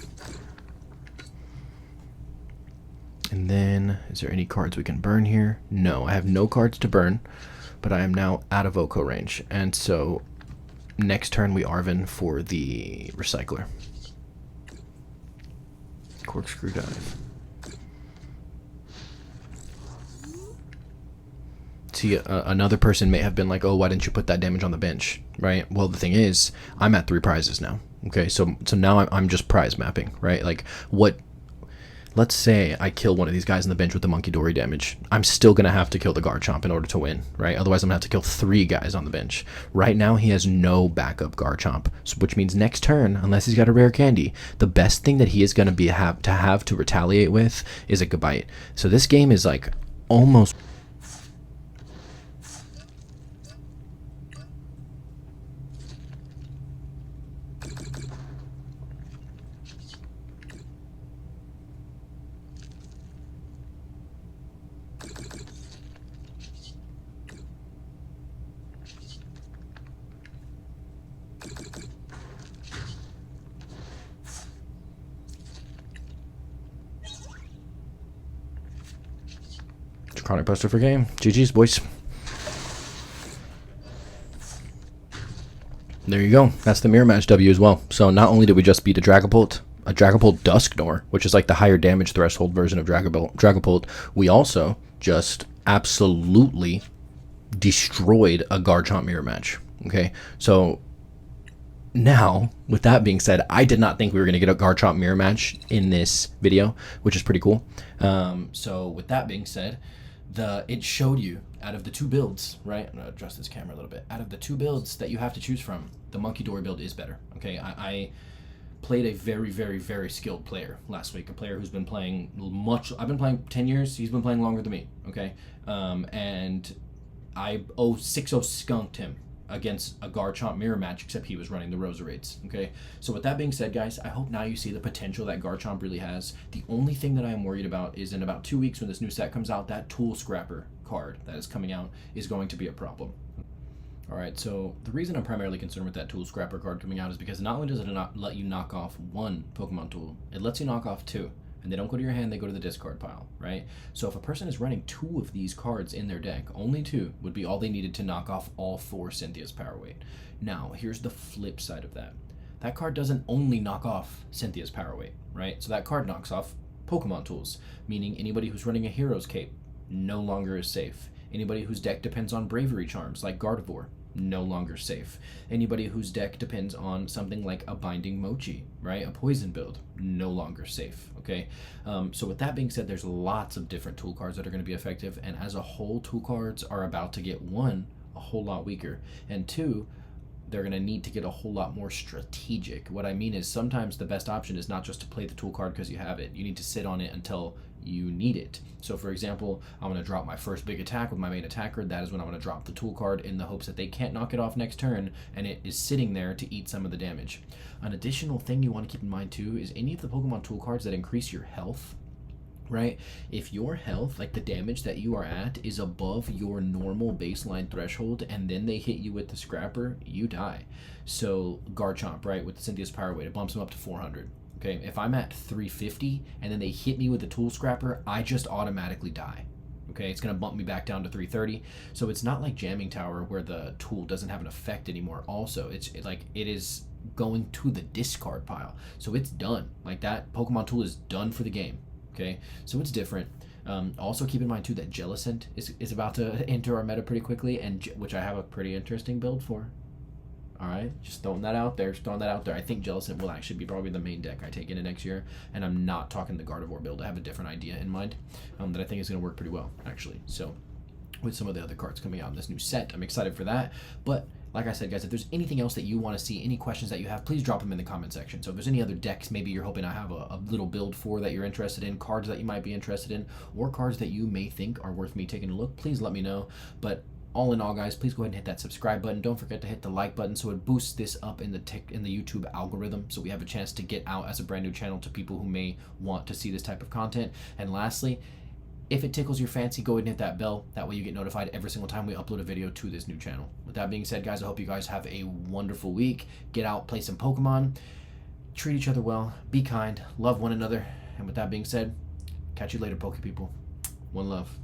And then, is there any cards we can burn here? No, I have no cards to burn, but I am now out of Oko range. And so, next turn we Arven for the recycler. Corkscrew dive. See, another person may have been like, oh, why didn't you put that damage on the bench, right? Well, the thing is, I'm at 3 prizes now. Okay, so now I'm just prize mapping, right? Like, what... Let's say I kill one of these guys on the bench with the Monkey Dory damage. I'm still going to have to kill the Garchomp in order to win, right? Otherwise, I'm going to have to kill 3 guys on the bench. Right now, he has no backup Garchomp, which means next turn, unless he's got a rare candy, the best thing that he is going to have to retaliate with is a Gabite. So this game is like almost... Chronic Buster for game. GG's, boys. There you go. That's the mirror match W as well. So not only did we just beat a Dragapult Dusknoir, which is like the higher damage threshold version of Dragapult, we also just absolutely destroyed a Garchomp mirror match. Okay, so now, with that being said, I did not think we were going to get a Garchomp mirror match in this video, which is pretty cool. So with that being said, it showed you out of the two builds, right? I'm going to adjust this camera a little bit. Out of the two builds that you have to choose from, the Monkey Dory build is better. Okay, I played a very, very, very skilled player last week, a player who's been playing I've been playing 10 years, he's been playing longer than me, okay? And I 6-0 skunked him against a Garchomp mirror match, except he was running the Roserades, okay? So with that being said, guys, I hope now you see the potential that Garchomp really has. The only thing that I am worried about is in about 2 weeks when this new set comes out, that Tool Scrapper card that is coming out is going to be a problem. All right, so the reason I'm primarily concerned with that Tool Scrapper card coming out is because not only does it not let you knock off one Pokemon tool, it lets you knock off two. And they don't go to your hand, they go to the discard pile, right? So if a person is running 2 of these cards in their deck, only 2 would be all they needed to knock off all 4 Cynthia's Power Weight. Now, here's the flip side of that. That card doesn't only knock off Cynthia's Power Weight, right? So that card knocks off Pokemon tools, meaning anybody who's running a Hero's Cape no longer is safe. Anybody whose deck depends on Bravery Charms, like Gardevoir, no longer safe. Anybody whose deck depends on something like a Binding Mochi, right? A poison build, no longer safe, okay? So with that being said, there's lots of different tool cards that are going to be effective, and as a whole, tool cards are about to get, 1, a whole lot weaker, and 2, they're going to need to get a whole lot more strategic. What I mean is sometimes the best option is not just to play the tool card because you have it. You need to sit on it until you need it. So for example, I'm going to drop my first big attack with my main attacker. That is when I'm going to drop the tool card in the hopes that they can't knock it off next turn and it is sitting there to eat some of the damage. An additional thing you want to keep in mind too is any of the Pokemon tool cards that increase your health, right? If your health, like the damage that you are at, is above your normal baseline threshold and then they hit you with the Scrapper, you die. So Garchomp, right, with the Cynthia's Power Weight, it bumps him up to 400. Okay, if I'm at 350 and then they hit me with the Tool Scrapper, I just automatically die. Okay, it's going to bump me back down to 330. So it's not like Jamming Tower where the tool doesn't have an effect anymore. Also, it is going to the discard pile. So it's done. Like that Pokemon tool is done for the game. Okay, so it's different. Also keep in mind too that Jellicent is about to enter our meta pretty quickly, and which I have a pretty interesting build for. All right, just throwing that out there. I think Jellicent will actually be probably the main deck I take into next year, and I'm not talking the Gardevoir build. I have a different idea in mind that I think is going to work pretty well, actually. So with some of the other cards coming out in this new set, I'm excited for that. But like I said, guys, if there's anything else that you want to see, any questions that you have, please drop them in the comment section. So if there's any other decks maybe you're hoping I have a little build for that you're interested in, cards that you might be interested in, or cards that you may think are worth me taking a look, please let me know. But all in all, guys, please go ahead and hit that subscribe button. Don't forget to hit the like button so it boosts this up in the YouTube algorithm so we have a chance to get out as a brand new channel to people who may want to see this type of content. And lastly, if it tickles your fancy, go ahead and hit that bell. That way you get notified every single time we upload a video to this new channel. With that being said, guys, I hope you guys have a wonderful week. Get out, play some Pokemon, treat each other well, be kind, love one another. And with that being said, catch you later, Poke people. One love.